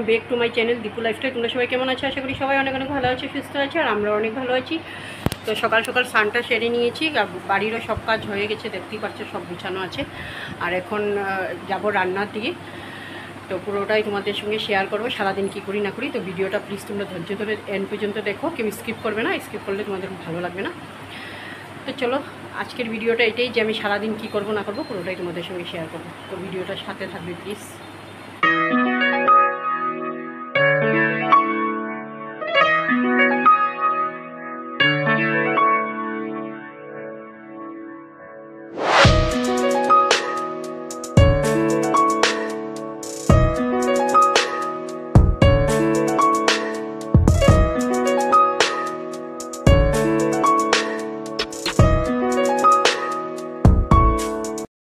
Back to my channel Dipu lifestyle. তোমরা সবাই কেমন আছো? আশা করি সবাই অনেক অনেক ভালো আছে, সুস্থ আছে, আর আমরা অনেক ভালো আছি। তো সকাল সকাল স্নানটা সেরে নিয়েছি, বাড়িরও সব কাজ হয়ে গেছে, দেখতেই পাচ্ছ সব গুছানো আছে। আর এখন যাব রান্নার দিকে। তো পুরোটাই তোমাদের সঙ্গে শেয়ার করবো, সারাদিন কী করি না করি। তো ভিডিওটা প্লিজ তোমরা ধৈর্য ধরে এন্ড পর্যন্ত দেখো, কেউ স্কিপ করবে না, স্কিপ করলে তোমাদের ভালো লাগবে না। তো চলো, আজকের ভিডিওটা এটাই যে আমি সারাদিন কী করবো না করবো পুরোটাই তোমাদের সঙ্গে শেয়ার করবো। তো ভিডিওটার সাথে থাকবে প্লিজ।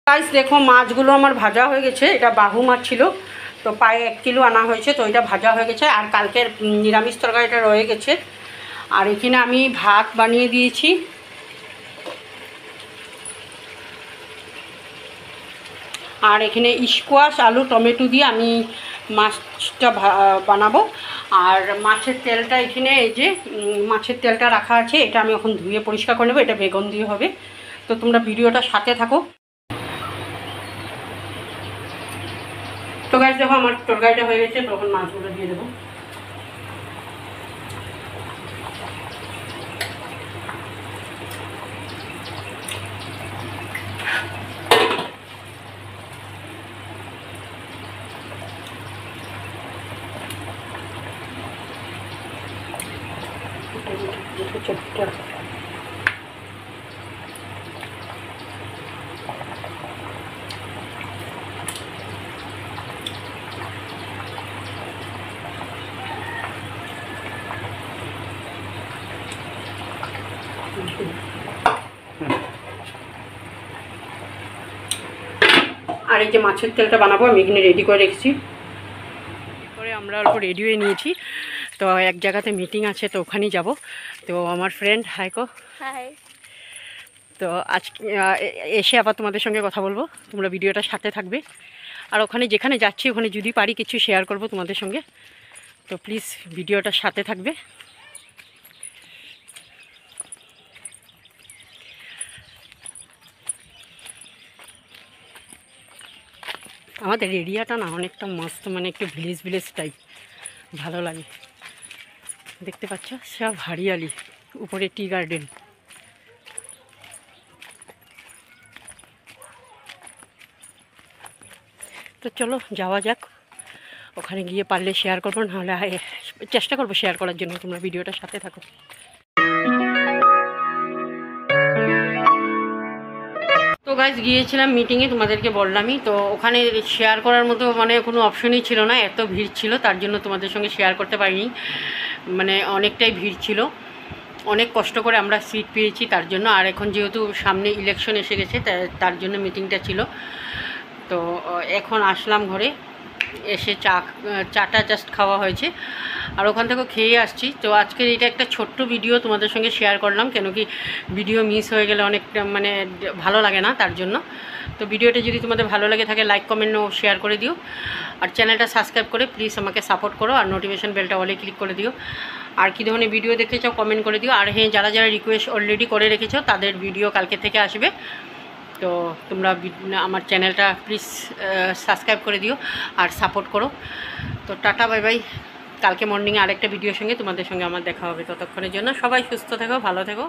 গাইস দেখো, মাছগুলো আমার ভাজা হয়ে গেছে। এটা বাহু মাছ ছিল, তো প্রায় 1 কিলো আনা হয়েছে, তো এটা ভাজা হয়ে গেছে। আর কালকের নিরামিষ তরকারিটা রয়ে গেছে। আর এখানে আমি ভাত বানিয়ে দিয়েছি। আর এখানে স্কোয়াশ আলু টমেটো দিয়ে আমি মাছটা বানাবো। আর মাছের তেলটা এখানে, এই যে মাছের তেলটা রাখা আছে, এটা আমি এখন ধুয়ে পরিষ্কার করে নেবো। এটা বেগুন দিয়ে হবে। তো তোমরা ভিডিওটা সাথে থাকো। তো গাইস দেখো, আমার তরকারিটা হয়ে গেছে, তখন মাছগুলো দিয়ে দেবো। আর এই যে মাছের তেলটা বানাবো, আমি এখানে রেডি করে রেখেছি। করে আমরা অল্প রেডি হয়ে নিয়েছি। তো এক জায়গাতে মিটিং আছে, তো ওখানেই যাব। তো আমার ফ্রেন্ড হাইকো, হাই। তো আজকে এসে আবার তোমাদের সঙ্গে কথা বলবো, তোমরা ভিডিওটার সাথে থাকবে। আর ওখানে যেখানে যাচ্ছি ওখানে যদি পারি কিছু শেয়ার করব তোমাদের সঙ্গে, তো প্লিজ ভিডিওটার সাথে থাকবে। আমাদের এরিয়াটা না অনেকটা মস্ত, মানে একটু ভিলেজ ভিলেজ টাইপ, ভালো লাগে। দেখতে পাচ্ছ সব হরিয়ালি, উপরে টি গার্ডেন। তো চলো যাওয়া যাক, ওখানে গিয়ে পারলে শেয়ার করবো, নাহলে চেষ্টা করবো শেয়ার করার জন্য। তোমরা ভিডিওটার সাথে থাকো। তো গাইজ গিয়েছিলাম মিটিংয়ে, তোমাদেরকে বললামই তো। ওখানে শেয়ার করার মতো মানে কোনো অপশনই ছিল না, এত ভিড় ছিল, তার জন্য তোমাদের সঙ্গে শেয়ার করতে পারিনি। মানে অনেকটাই ভিড় ছিল, অনেক কষ্ট করে আমরা সিট পেয়েছি তার জন্য। আর এখন যেহেতু সামনে ইলেকশন এসে গেছে, তার জন্য মিটিংটা ছিল। তো এখন আসলাম ঘরে, এসে চাটা জাস্ট খাওয়া হয়েছে, আর ওখান থেকেও খেয়ে আসছি। তো আজকের এটা একটা ছোট্ট ভিডিও তোমাদের সঙ্গে শেয়ার করলাম, কেন কি ভিডিও মিস হয়ে গেলে অনেকটা মানে ভালো লাগে না, তার জন্য। তো ভিডিওটা যদি তোমাদের ভালো লাগে থাকে, লাইক কমেন্ট ও শেয়ার করে দিও। আর চ্যানেলটা সাবস্ক্রাইব করে প্লিজ আমাকে সাপোর্ট করো, আর নোটিফিকেশন বেলটা অলে ক্লিক করে দিও। আর কী ধরনের ভিডিও দেখতে চাও কমেন্ট করে দিও। আর হ্যাঁ, যারা যারা রিকোয়েস্ট অলরেডি করে রেখেছো তাদের ভিডিও কালকে থেকে আসবে। তো তোমরা আমার চ্যানেলটা প্লিজ সাবস্ক্রাইব করে দিও আর সাপোর্ট করো। তো টাটা, বাই বাই। কালকে মর্নিংয়ে আরেকটা ভিডিওর সঙ্গে তোমাদের সঙ্গে আমার দেখা হবে। ততক্ষণের জন্য সবাই সুস্থ থেকো, ভালো থেকো।